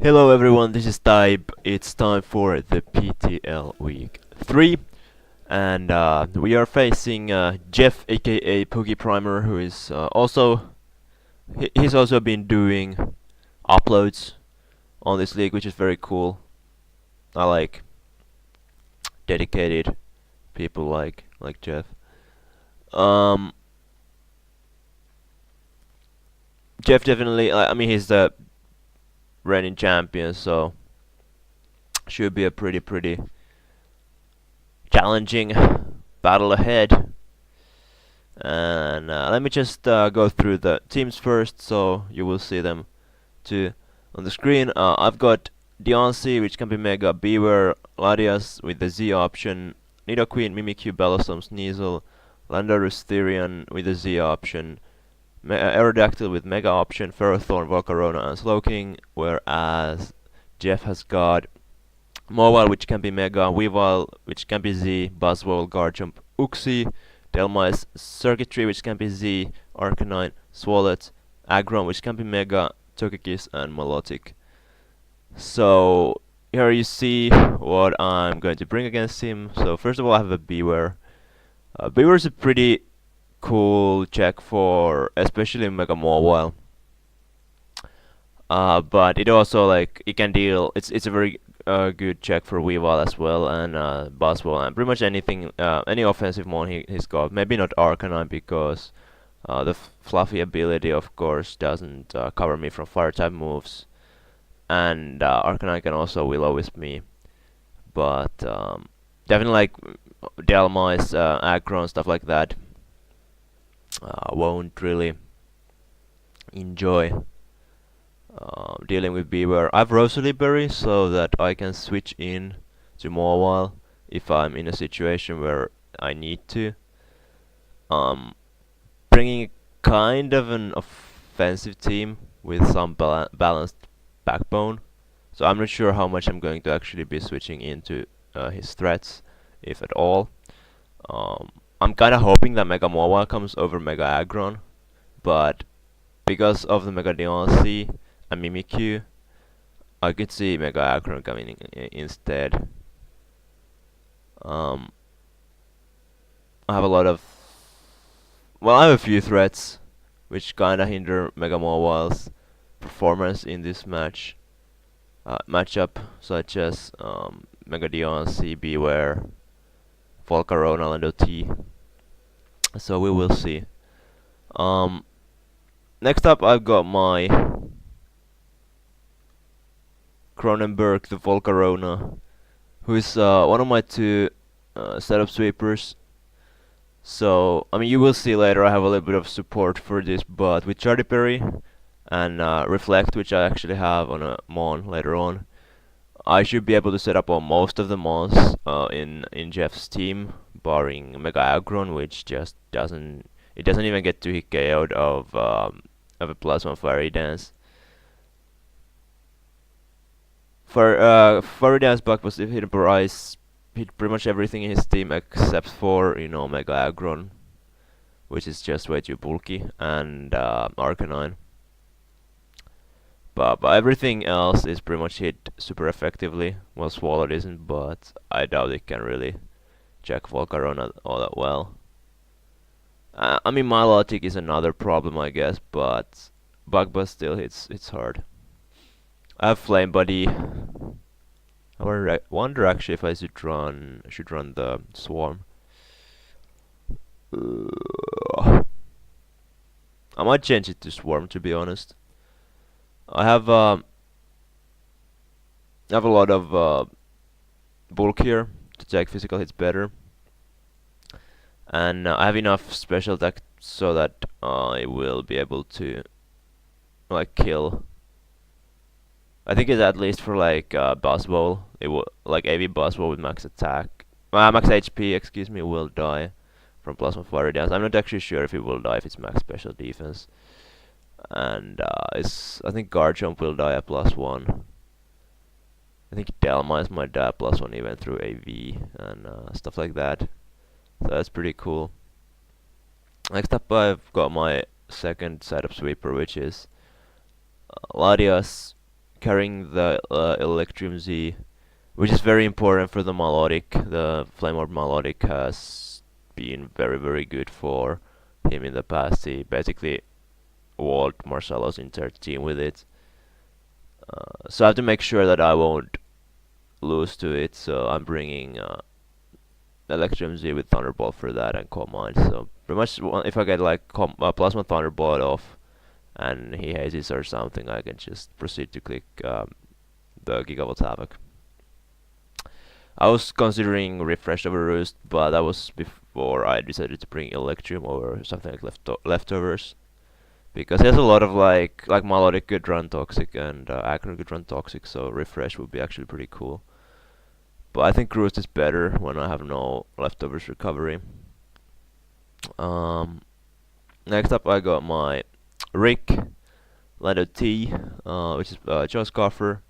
Hello everyone, this is Type. It's time for the PTL Week 3 and we are facing Jeff aka Pokeprimer, who is he's also been doing uploads on this league, which is very cool. I like dedicated people like Jeff. Um, Jeff definitely, I mean, he's the reigning champion, so should be a pretty challenging battle ahead. And let me just go through the teams first, so you will see them too on the screen. I've got Deoncy, which can be Mega, Beaver, Latias with the Z option, Nidoqueen, Mimikyu, Bellossom, Sneasel, Landorus, Therian with the Z option, Aerodactyl with Mega option, Ferrothorn, Volcarona, and Slowking, whereas Jeff has got Mobile, which can be Mega, Weavile, which can be Z, Buzzwole, Garchomp, Uxie, Delmice, Circuitry, which can be Z, Arcanine, Swalot, Aggron, which can be Mega, Togekiss, and Milotic. So here you see what I'm going to bring against him. So first of all, I have a Beaver. Beaver is a pretty cool check for especially Mega Mobile. But it also it can deal. It's a very good check for Weavile as well, and Buzzwole, and pretty much anything, any offensive mon he's got. Maybe not Arcanine because the fluffy ability, of course, doesn't cover me from fire type moves, and Arcanine can also Will-O-Wisp me. But definitely like Delmice, Aggron, stuff like that. Won't really enjoy dealing with Beaver. I have Rosalie Berry so that I can switch in to Mobile if I'm in a situation where I need to. Bringing kind of an offensive team with some balanced backbone. So I'm not sure how much I'm going to actually be switching into his threats, if at all. I'm kind of hoping that Mega Mobile comes over Mega Aggron, but because of the Mega Deoncy and Mimikyu, I could see Mega Aggron coming instead. I have a lot of... Well, I have a few threats which kinda hinder Mega Mobile's performance in this matchup, such as Mega Deoncy, Beware, Volcarona, and OT. So we will see. Next up, I've got my Cronenberg, the Volcarona, who is one of my two setup sweepers. So, I mean, you will see later I have a little bit of support for this, but with Chartiperry and Reflect, which I actually have on a Mon later on, I should be able to set up on most of the Mons in Jeff's team, barring Mega Aggron, which just doesn't even get to hit KO'd of a +1 Fairy Dance. For Fairy Dance, Buck was hit Bryce, hit pretty much everything in his team except for, Mega Aggron, which is just way too bulky, and Arcanine. But everything else is pretty much hit super effectively. Well, Swallow isn't, but I doubt it can really check Volcarona all that well. I mean, Milotic is another problem, I guess, but Bug Buzz still hits hard. I have Flame Buddy. I wonder actually if I should run the Swarm. I might change it to Swarm, to be honest. I have a lot of bulk here to take physical hits better, and I have enough special attack so that I will be able to kill. I think it's at least for Buzzwole. It will AV Buzzwole with max attack, max HP. Excuse me, will die from +1 Fire Dance. I'm not actually sure if it will die if it's max special defense. And I think Garchomp will die at +1. I think Delmice might die at +1 even through AV and stuff like that. So that's pretty cool. Next up, I've got my second setup sweeper, which is Latias, carrying the Electrum Z, which is very important for the melodic. The Flame Orb melodic has been very good for him in the past. He basically walled Marcelo's entire team with it. So I have to make sure that I won't lose to it. So I'm bringing Electrum Z with Thunderbolt for that and Command. So pretty much if I get like Plasma Thunderbolt off and he hazes or something, I can just proceed to click the Gigavolt Havoc. I was considering Refresh over Roost, but that was before I decided to bring Electrum or something like Leftovers. Because he has a lot of like Melodic good run Toxic and Acro good run Toxic, so Refresh would be actually pretty cool. But I think Roost is better when I have no Leftovers recovery. Next up I got my Rick, Lando T, which is Joe Scoffer.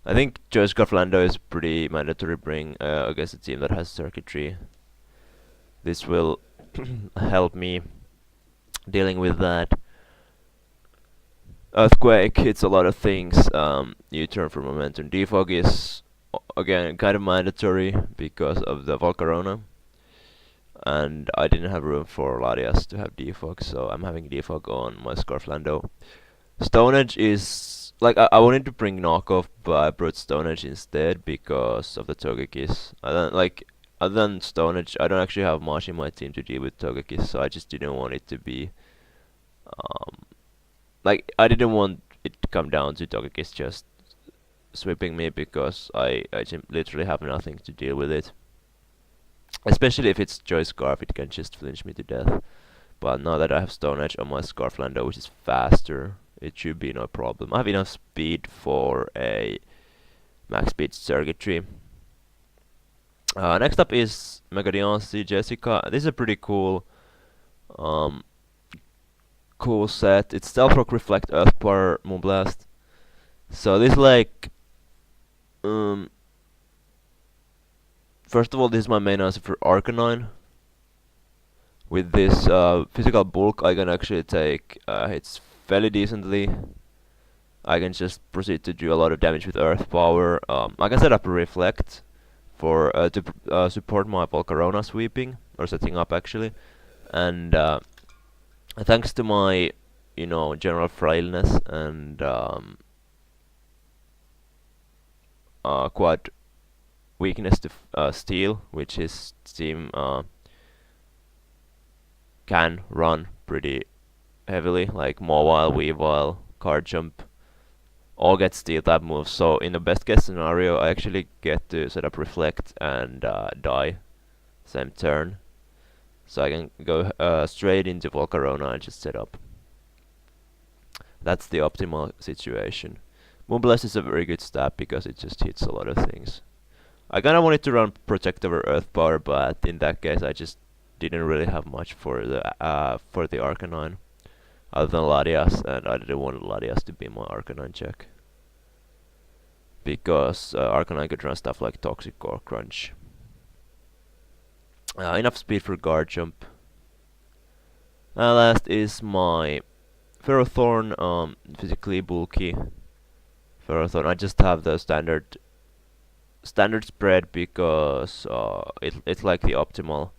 I think Joe Scoffer Lando is pretty mandatory bring against a team that has circuitry. This will help me dealing with that. Earthquake hits a lot of things. U-turn for momentum. Defog is again kind of mandatory because of the Volcarona. And I didn't have room for Latias to have defog, so I'm having defog on my Scarflando. Stone Edge is like I wanted to bring knockoff, but I brought Stone Edge instead because of the Togekiss. Other than Stone Edge, I don't actually have much in my team to deal with Togekiss, so I just didn't want it to be I didn't want it to come down to Togekiss just sweeping me because I literally have nothing to deal with it. Especially if it's Joy Scarf, it can just flinch me to death. But now that I have Stone Edge on my Scarflando, which is faster, it should be no problem. I have enough speed for a max speed circuitry. Next up is Megadiancy Jessica. This is a pretty cool cool set. It's Stealth Rock, Reflect, Earth Power, Moonblast. So this first of all, this is my main answer for Arcanine. With this physical bulk, I can actually take hits fairly decently. I can just proceed to do a lot of damage with Earth Power. I can set up a Reflect for to support my Volcarona sweeping, or setting up actually. And thanks to my, general frailness and quad weakness to steel, which his team can run pretty heavily, like Mobile, Weavile, Card Jump, all get steel type moves. So in the best case scenario, I actually get to set up Reflect and die same turn. So I can go straight into Volcarona and just set up. That's the optimal situation. Moonblast is a very good stab because it just hits a lot of things. I kinda wanted to run Protect over Earth Power, but in that case I just didn't really have much for the Arcanine, other than Latias, and I didn't want Latias to be my Arcanine check. Because Arcanine could run stuff like Toxic or Crunch. Enough speed for Guard Jump. Last is my Ferrothorn, physically bulky Ferrothorn. I just have the standard spread because it's like the optimal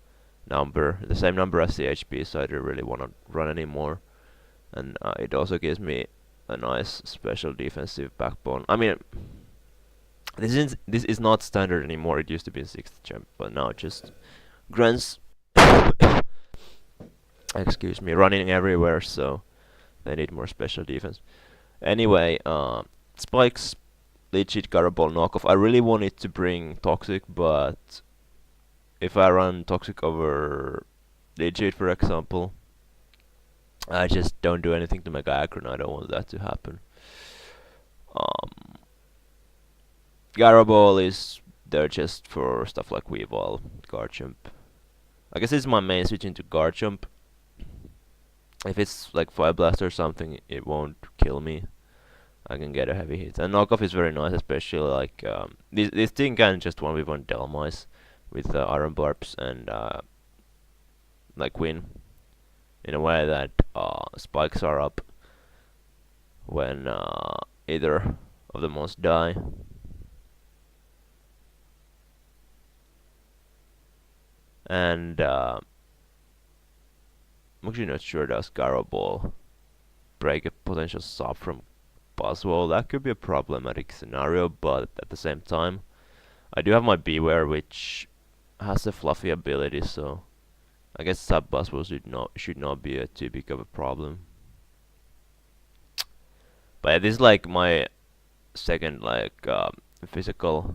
number, the same number as the HP, so I don't really want to run anymore. And it also gives me a nice special defensive backbone. I mean, this is not standard anymore. It used to be in 6th gen, but now it just grunts. Excuse me, running everywhere, so they need more special defense. Anyway, Spikes, Leech-Seed, Garaball, Knockoff. I really wanted to bring Toxic, but if I run Toxic over Leech-Seed, for example, I just don't do anything to Mega Aggro, I don't want that to happen. Garaball is there just for stuff like Weavile, Guard Jump. I guess this is my main switch into Guard Jump. If it's like Fire Blast or something, it won't kill me. I can get a heavy hit. And Knockoff is very nice, especially like this thing can just 1v1 Delmice with Iron Barbs and like win in a way that spikes are up when either of the monster die. And I'm actually not sure does Garo Ball break a potential sub from Boswell. That could be a problematic scenario, but at the same time, I do have my Beware, which has a fluffy ability, so I guess sub Boswell should not be too big of a problem. But yeah, this is like my second physically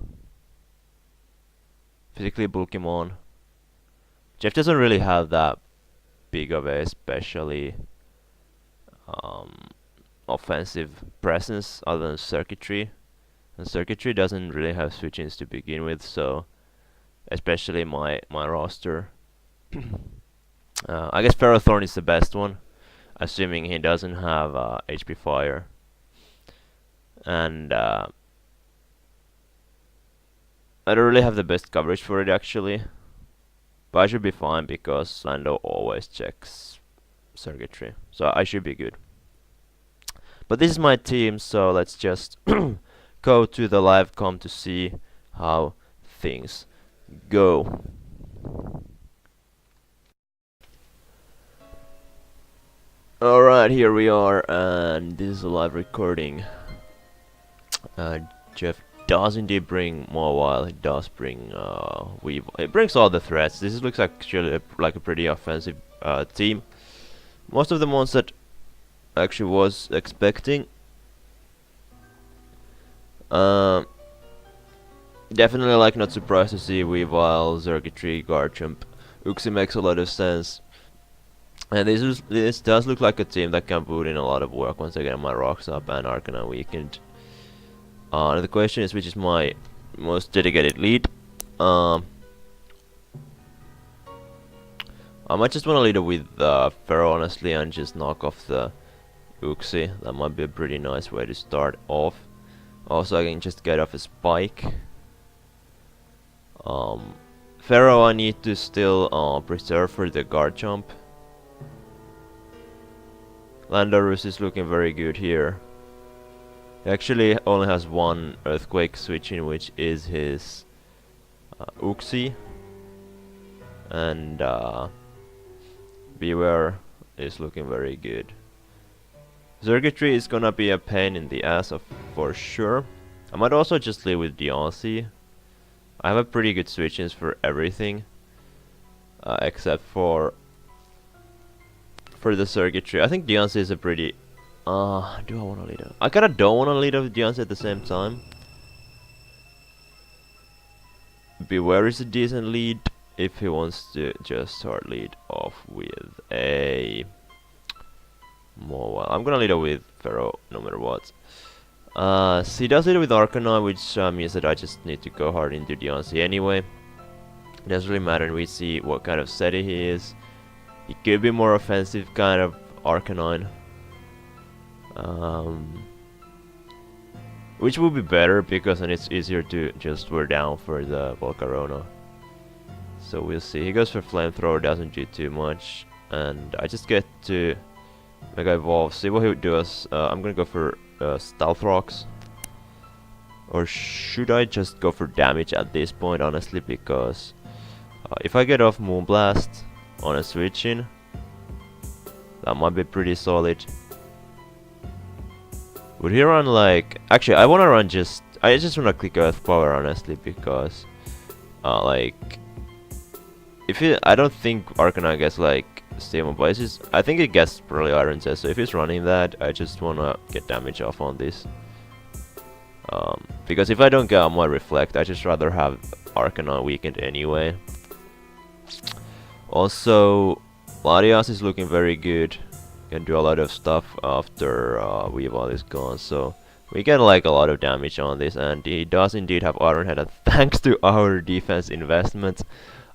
Pokemon. Jeff doesn't really have that big of a especially offensive presence other than circuitry, and circuitry doesn't really have switch-ins to begin with, so especially my roster. I guess Ferrothorn is the best one, assuming he doesn't have HP Fire. And I don't really have the best coverage for it actually, but I should be fine because Lando always checks circuitry, so I should be good. But this is my team, so let's just go to the live com to see how things go. Alright, here we are, and this is a live recording. Jeff does indeed bring Mobile, he does bring Weave. It brings all the threats. This looks actually like a pretty offensive team. Most of the ones that I actually was expecting. Definitely like not surprised to see Weavile, Circuitry, Garchomp. Uxie makes a lot of sense. And this does look like a team that can put in a lot of work once I get my rocks up and Arcanine weakened. The question is, which is my most dedicated lead? I might just want to lead it with Pharaoh, honestly, and just knock off the Uxie. That might be a pretty nice way to start off. Also, I can just get off a Spike. Pharaoh, I need to still preserve for the Garchomp. Landorus is looking very good here. He actually only has one Earthquake switch in, which is his Uxie. And Beware is looking very good. Circuitry is gonna be a pain in the ass for sure. I might also just leave with Deontay. I have a pretty good switch-ins for everything. Except for the circuitry. I think Deontay is a pretty... do I want to lead up? I kinda don't want to lead up with Deontay at the same time. Beware is a decent lead if he wants to just start lead off with a... Mobile. I'm gonna lead up with Pharaoh no matter what. He does lead with Arcanine, which means that I just need to go hard into Deontay anyway. It doesn't really matter, we see what kind of set he is. He could be more offensive kind of Arcanine. Which would be better because then it's easier to just wear down for the Volcarona. So we'll see. He goes for Flamethrower, doesn't do too much. And I just get to Mega Evolve, see what he does. I'm gonna go for Stealth Rocks. Or should I just go for damage at this point, honestly, because if I get off Moonblast on a switch in, that might be pretty solid. Would he run like... Actually, I wanna run just... I just wanna click Earth Power, honestly, because... like... If it... I don't think Arcanine gets like... Stable, but it's just, I think it gets probably Iron Chest, so if he's running that, I just wanna get damage off on this. Because if I don't get my Reflect, I just rather have Arcanine weakened anyway. Also, Latias is looking very good. Can do a lot of stuff after Weavile is gone, so we get like a lot of damage on this, and he does indeed have Iron Head, and thanks to our defense investment,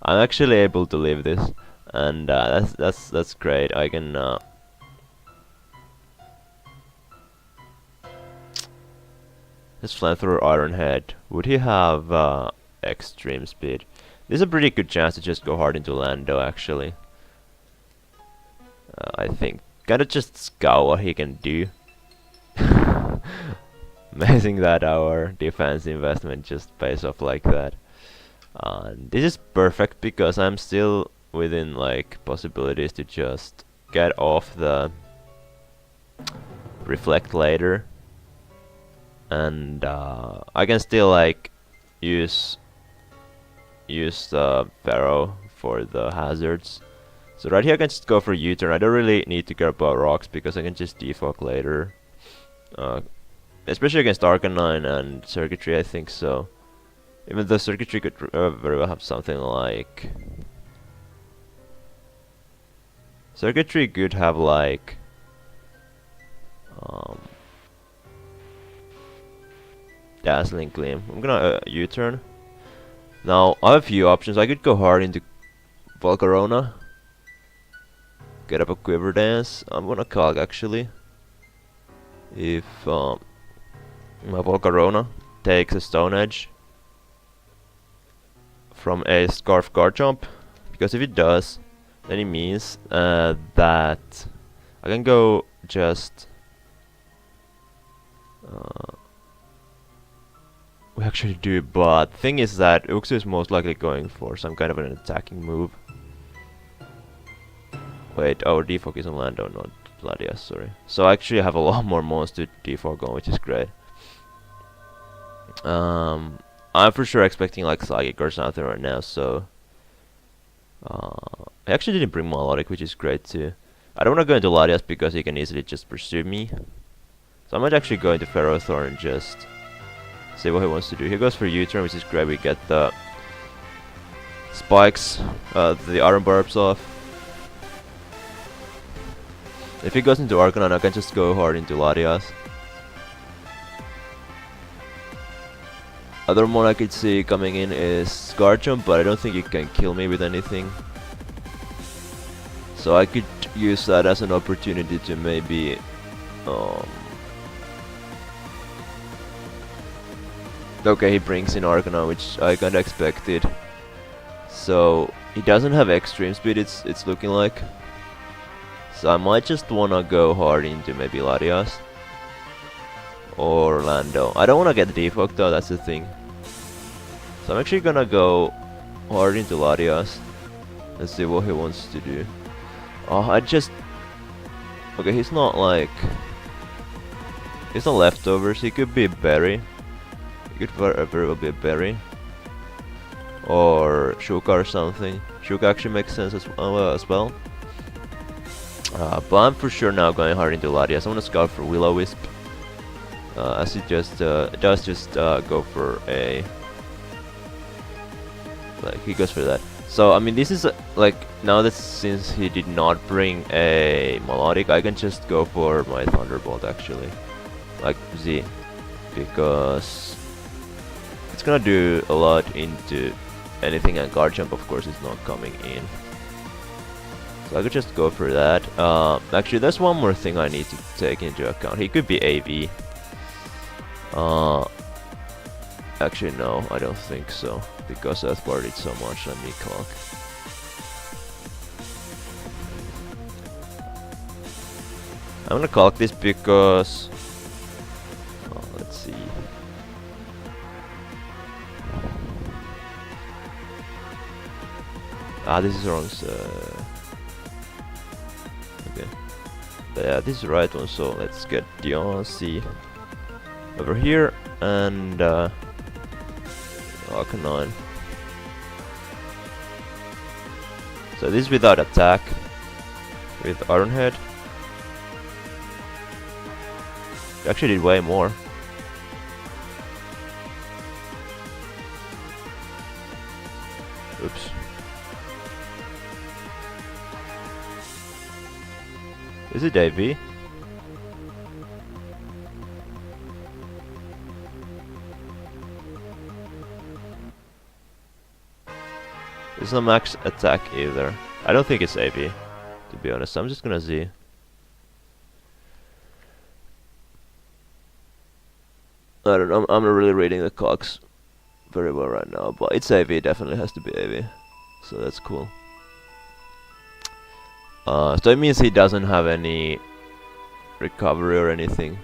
I'm actually able to live this. And that's great. I can this Flamethrower Iron Head. Would he have extreme speed? This is a pretty good chance to just go hard into Lando actually. I think. Gotta just scout what he can do. Amazing that our defense investment just pays off like that. This is perfect because I'm still within like possibilities to just get off the reflect later, and I can still like use the Pharaoh for the hazards. So right here I can just go for U-turn. I don't really need to care about rocks because I can just defog later. Especially against Arcanine and Circuitry, I think so. Even though Circuitry could very well have something like... Circuitry could have like... Dazzling Gleam. I'm gonna U-turn. Now, I have a few options. I could go hard into Volcarona. Get up a Quiver Dance. I'm gonna Calc actually. If my Volcarona takes a Stone Edge from a Scarf Guard Jump, because if it does, then it means that I can go just... we actually do, but the thing is that Uxie is most likely going for some kind of an attacking move. Wait, our defog is on Lando, not Latias, sorry. So I actually have a lot more mons to defog on, which is great. I'm for sure expecting like Psychic or something right now, so... I actually didn't bring Melodic, which is great too. I don't want to go into Latias because he can easily just pursue me. So I might actually go into Ferrothorn and just see what he wants to do. He goes for U-turn, which is great. We get the spikes, the Iron Barbs off. If he goes into Arcanine, I can just go hard into Latias. Other one I could see coming in is Guard Jump, but I don't think it can kill me with anything. So I could use that as an opportunity to maybe okay, he brings in Arcanine, which I kinda expected. So he doesn't have extreme speed, it's looking like. So I might just wanna go hard into maybe Latias or Lando. I don't wanna get defogged though, that's the thing. So I'm actually gonna go hard into Latias and see what he wants to do. Okay, he's not like... he's not leftovers, he could be a berry. He could very well be a berry. Or Shuka or something. Shuka actually makes sense as well. But I'm for sure now going hard into Latias. I want to scout for Will-O-Wisp. As it just does just go for a... like, he goes for that. So, I mean, this is like, now that since he did not bring a Melodic, I can just go for my Thunderbolt actually. Like Z. Because it's gonna do a lot into anything, and Guard Jump of course is not coming in. So I could just go for that. Actually, there's one more thing I need to take into account. He could be AV. Actually, no, I don't think so. Because I've partied so much, let me clock. I'm gonna clock this because... let's see. This is wrong, okay. But yeah, this is the right one, so let's get Deontay over here, and Arcanine. So this is without attack, with Ironhead. It actually did way more. Oops. Is it AV? It's not max attack either. I don't think it's AV, to be honest. I'm just gonna Z. I don't know, I'm not really reading the cogs very well right now, but it's AV, definitely has to be AV. So that's cool. So it means he doesn't have any recovery or anything.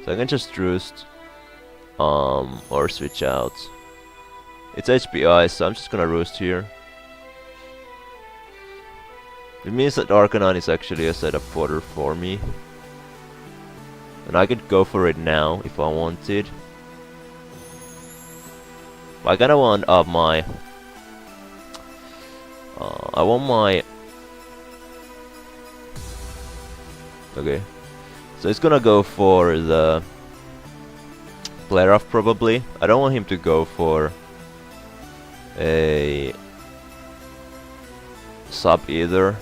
So I can just Roost or switch out. It's HPI, so I'm just gonna roost here. It means that Arcanine is actually a setup fodder for me. And I could go for it now if I wanted. But I kinda want my... I want my... Okay. So it's gonna go for the... Flare off probably. I don't want him to go for... a... sub either.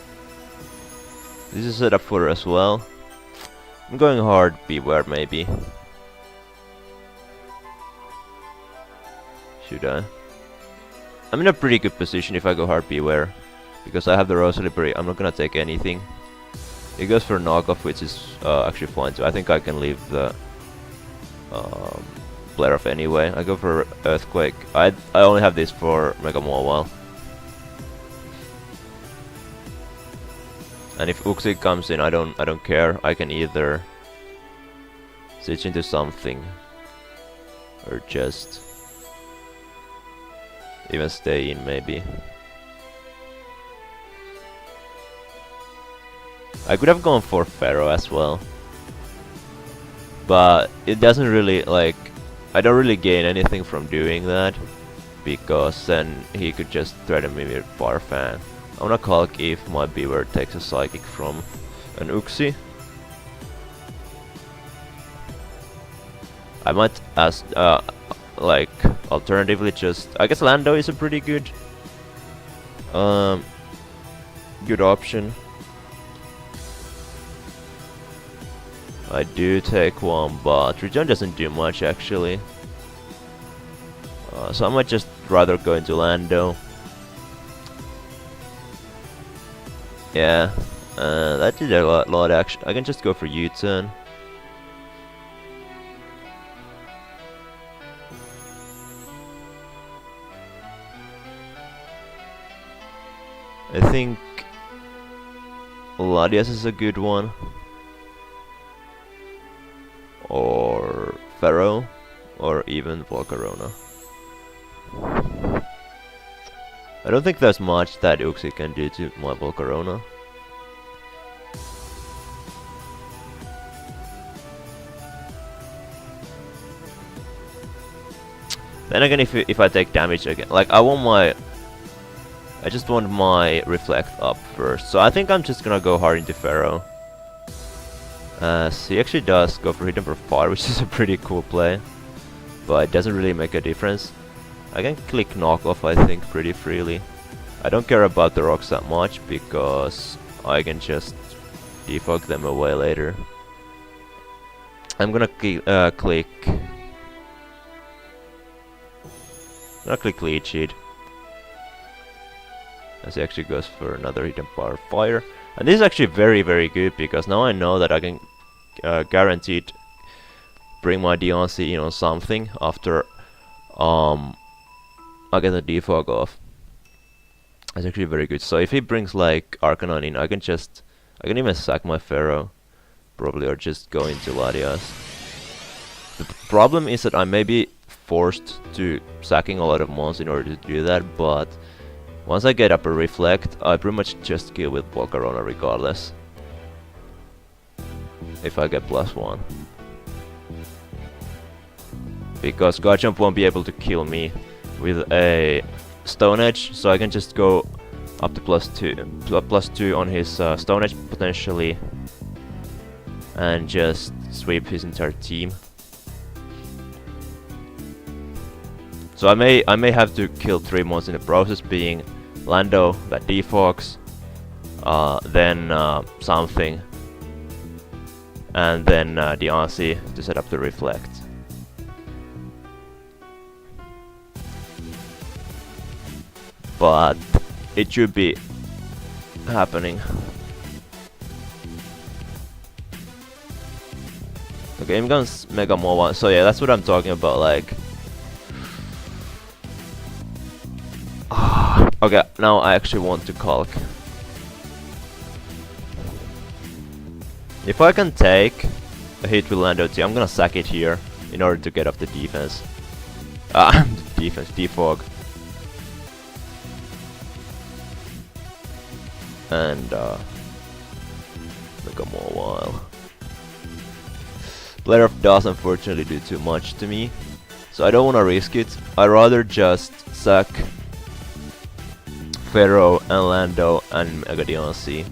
This is set up for as well. I'm going hard, beware maybe. Should I? I'm in a pretty good position if I go hard, beware. Because I have the Rosalie Berry, I'm not gonna take anything. He goes for knockoff, which is actually fine too. I think I can leave the Flare off anyway. I go for Earthquake. I only have this for Mega Mobile. And if Uxie comes in, I don't care. I can either switch into something or just even stay in maybe. I could have gone for Pharaoh as well, but it doesn't really, like, I don't really gain anything from doing that, because then he could just threaten me with Farfang. I'm gonna Calc if my Beaver takes a Psychic from an Uxie. I might ask, like, alternatively just... I guess Lando is a pretty good... good option. I do take one, but Regen doesn't do much actually. So I might just rather go into Lando. Yeah, that did a lot action. I can just go for U-turn. I think Latias is a good one. Or Pharaoh, or even Volcarona. I don't think there's much that Uxie can do to my Volcarona. Then again, if I take damage again, like I just want my Reflect up first. So I think I'm just gonna go hard into Pharaoh. He actually does go for Hidden Fire, which is a pretty cool play, but it doesn't really make a difference. I can click knockoff, I think, pretty freely. I don't care about the rocks that much because I can just defog them away later. I'm gonna click Leech Seed, as he actually goes for another Hidden Fire. And this is actually very good because now I know that I can guaranteed bring my Deontay in on something after I get the defog off. That's actually very good. So if he brings like Arcanine in, I can even sack my Pharaoh probably, or just go into Latias. The problem is that I may be forced to sacking a lot of mons in order to do that, but once I get up a Reflect, I pretty much just kill with Volcarona regardless. If I get +1. Because Garchomp won't be able to kill me with a Stone Edge, so I can just go up to +2 on his Stone Edge potentially, and just sweep his entire team. So I may have to kill 3 mons in the process, being Lando that defogs, then something, and then Deontay to set up the Reflect. But it should be happening. Okay, I'm gonna Mega Mobile. So yeah, that's what I'm talking about, like. Okay, now I actually want to Calc. If I can take a hit with Lando T, I'm gonna sack it here. in order to get off the defense. Defense, defog. And Mega Mobile. Player does unfortunately do too much to me, so I don't want to risk it. I'd rather just sack Pharaoh and Lando and Mega Deoncy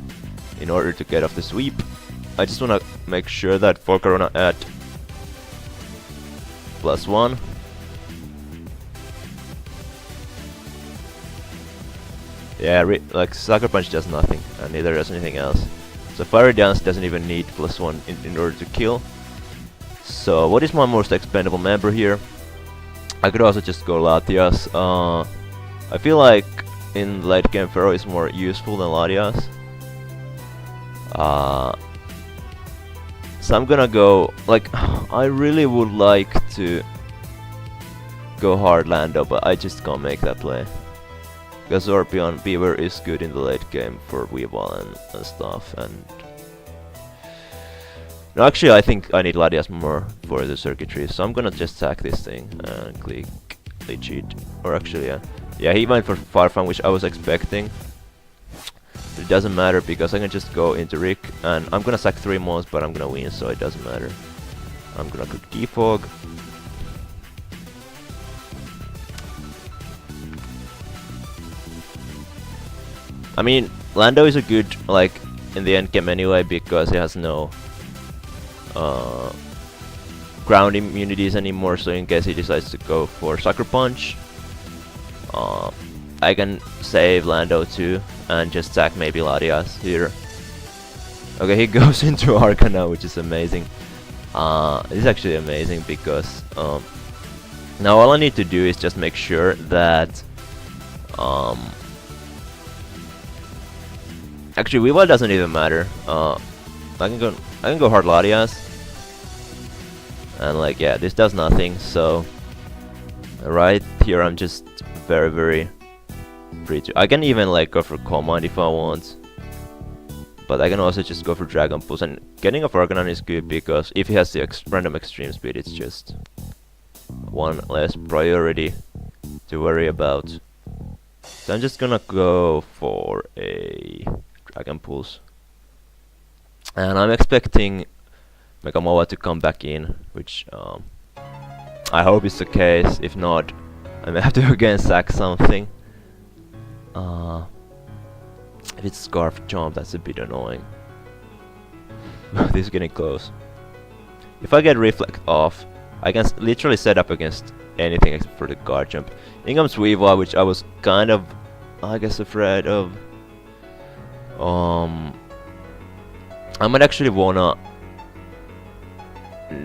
in order to get off the sweep. I just want to make sure that Volcarona at +1. Yeah, like Sucker Punch does nothing, and neither does anything else. So Fiery Dance doesn't even need +1 in order to kill. So what is my most expendable member here? I could also just go Latias. I feel like in late game Pharaoh is more useful than Latias. So I'm gonna go, like, I really would like to go hard Lando, but I just can't make that play. Because Orpion Beaver is good in the late game for Weavile and stuff, and... No, actually I think I need Latias more for the circuitry, so I'm gonna just sack this thing and click cheat. Or actually, yeah, he went for Farfang, which I was expecting. But it doesn't matter because I can just go into Rick, and I'm gonna sack 3 mons, but I'm gonna win, so it doesn't matter. I'm gonna click defog. I mean, Lando is a good, like, in the end game anyway, because he has no ground immunities anymore, so in case he decides to go for Sucker Punch, I can save Lando too, and just sack maybe Latias here. Okay, he goes into Arcana, which is amazing. This is actually amazing because now all I need to do is just make sure that actually Weavile doesn't even matter. I can go hard Latias, and like, yeah, this does nothing. So right here I'm just very free to. I can even like go for Command if I want, but I can also just go for Dragon Pulse, and getting a Arcanon is good because if he has the random extreme speed, it's just one less priority to worry about. So I'm just gonna go for a Dragon Pulse, and I'm expecting Mega Moa to come back in, which I hope is the case. If not, I may have to again sack something. If it's Scarf Jump, that's a bit annoying. This is getting close. If I get Reflect off, I can literally set up against anything except for the Guard Jump. In comes Weavile, which I was kind of, I guess, afraid of. I might actually wanna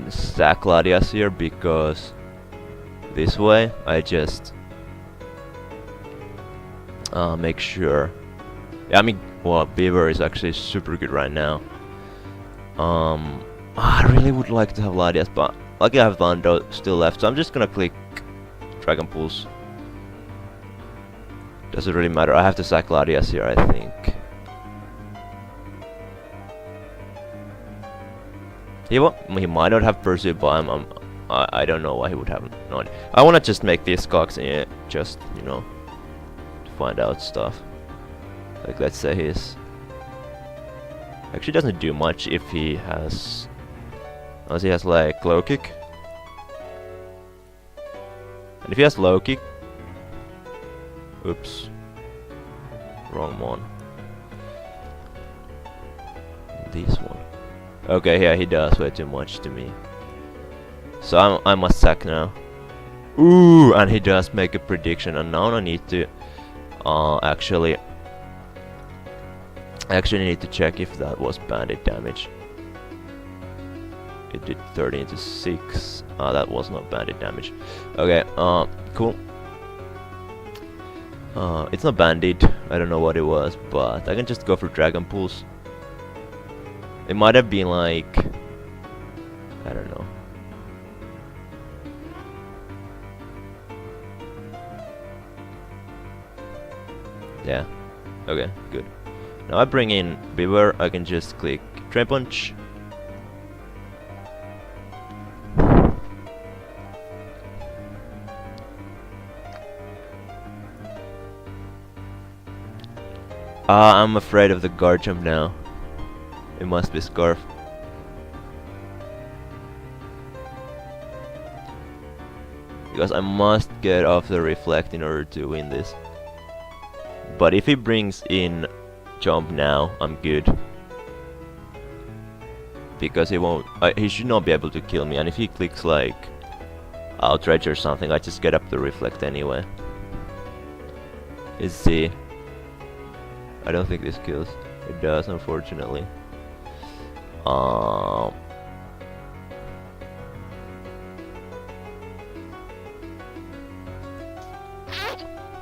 sack Latias here, because this way I just make sure. Yeah, I mean, well, Beaver is actually super good right now. I really would like to have Latias, but luckily I have Lando still left, so I'm just gonna click Dragon Pulse. Doesn't really matter. I have to sack Latias here, I think. He might not have Pursuit, but I don't know why he would have not. I wanna just make these cogs, just, you know, to find out stuff. Like, let's say he's actually doesn't do much if he has, unless he has like low kick. And if he has low kick, oops, wrong one. This one. Okay, yeah, he does way too much to me. So I must sack now. Ooh, and he does make a prediction, and now I need to actually need to check if that was bandit damage. It did 13 to 6. That was not bandit damage. Okay, cool. It's not bandit. I don't know what it was, but I can just go for Dragon Pulse. It might have been like, I don't know. Yeah. Okay, good. Now I bring in Beaver. I can just click Drain Punch. I'm afraid of the guard jump now. It must be Scarf. Because I must get off the reflect in order to win this. But if he brings in jump now, I'm good. Because he won't, he should not be able to kill me. And if he clicks like outrage or something, I just get up the reflect anyway. Let's see. I don't think this kills. It does, unfortunately.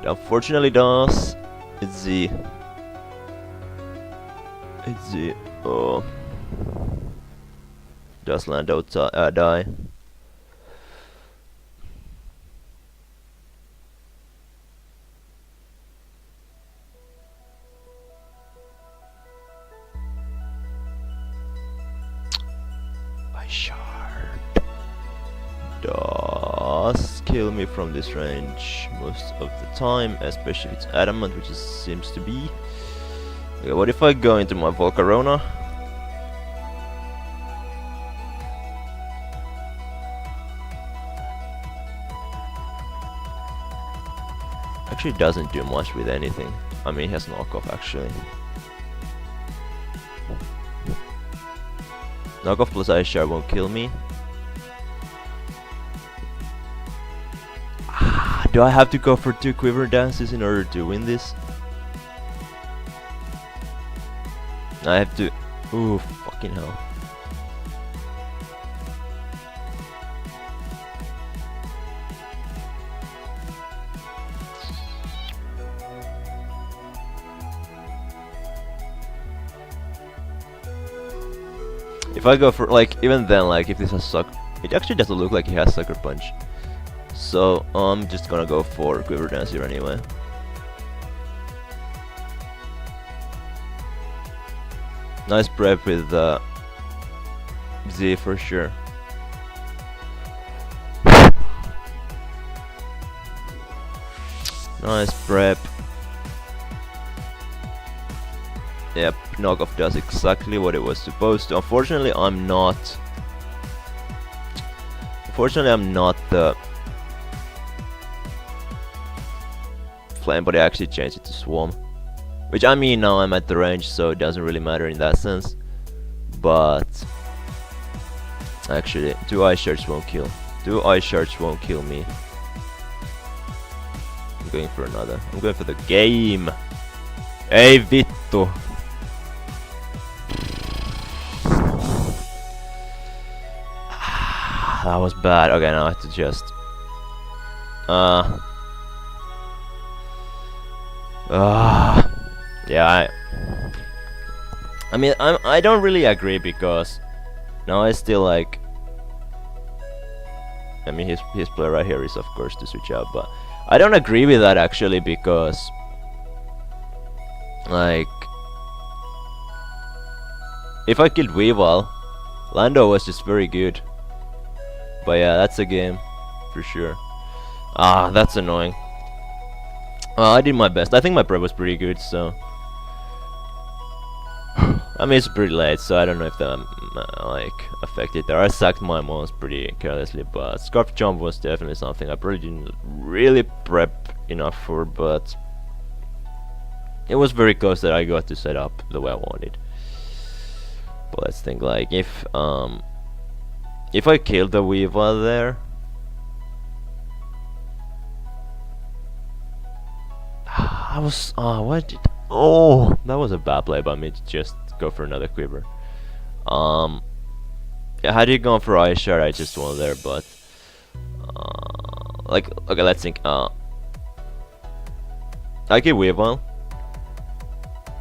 It unfortunately does. It's Z. It's Z. Oh. Does land out die. Shard does kill me from this range most of the time, especially if it's adamant, which it seems to be. Okay, what if I go into my Volcarona? Actually doesn't do much with anything. I mean, he has knockoff actually. Knockoff plus Ice Shard won't kill me. Do I have to go for 2 quiver dances in order to win this? I have to... Ooh, fucking hell. If I go for, like, even then, like, if this has it actually doesn't look like he has Sucker Punch. So, I'm just gonna go for Quiver Dance here anyway. Nice prep with Z for sure. Nice prep. Yep, knockoff does exactly what it was supposed to. Unfortunately, I'm not the flame, but I actually changed it to swarm. Which, I mean, now I'm at the range, so it doesn't really matter in that sense. But actually, 2 ice shards won't kill. 2 ice shards won't kill me. I'm going for another. I'm going for the game. Hey, vittu. That was bad. Okay, now I have to just yeah, I mean, I don't really agree, because now I still like, I mean, his play right here is of course to switch out, but I don't agree with that actually, because like, if I killed Weavile, Lando was just very good. But yeah, that's a game for sure. That's annoying. I did my best. I think my prep was pretty good, so I mean, it's pretty late, so I don't know if that like affected there. I sacked my mons pretty carelessly, but Scarf Jump was definitely something I probably didn't really prep enough for, but it was very close that I got to set up the way I wanted. But let's think, like, if I killed the Weavile there, I was what did, oh, that was a bad play by me to just go for another quiver. Yeah, had he gone for Ice Shard, I just won there, but like, okay, let's think. I get Weavile.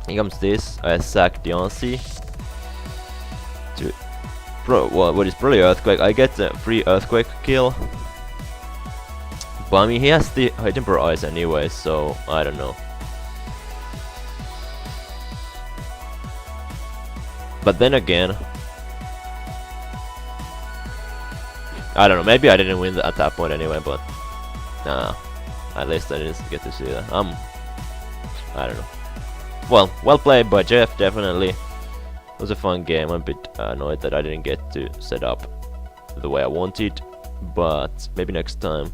Here comes this. I sack Deontay. What is probably Earthquake. I get the free Earthquake kill. But I mean, he has the High Temper Ice anyway, so I don't know. But then again, I don't know, maybe I didn't win at that point anyway, but at least I didn't get to see that. I don't know. well played by Jeff, definitely. It was a fun game. I'm a bit annoyed that I didn't get to set up the way I wanted, but maybe next time.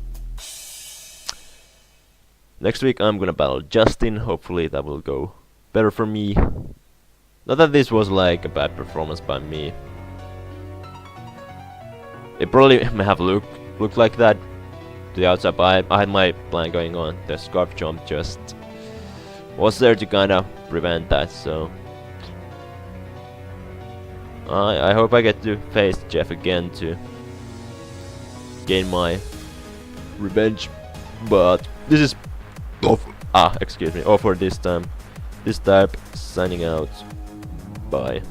Next week I'm gonna battle Justin. Hopefully that will go better for me. Not that this was like a bad performance by me. It probably may have looked like that to the outside, but I had my plan going on. The scarf jump just was there to kinda prevent that, so I hope I get to face Jeff again to gain my revenge. But this is excuse me, all for this time. This type signing out. Bye.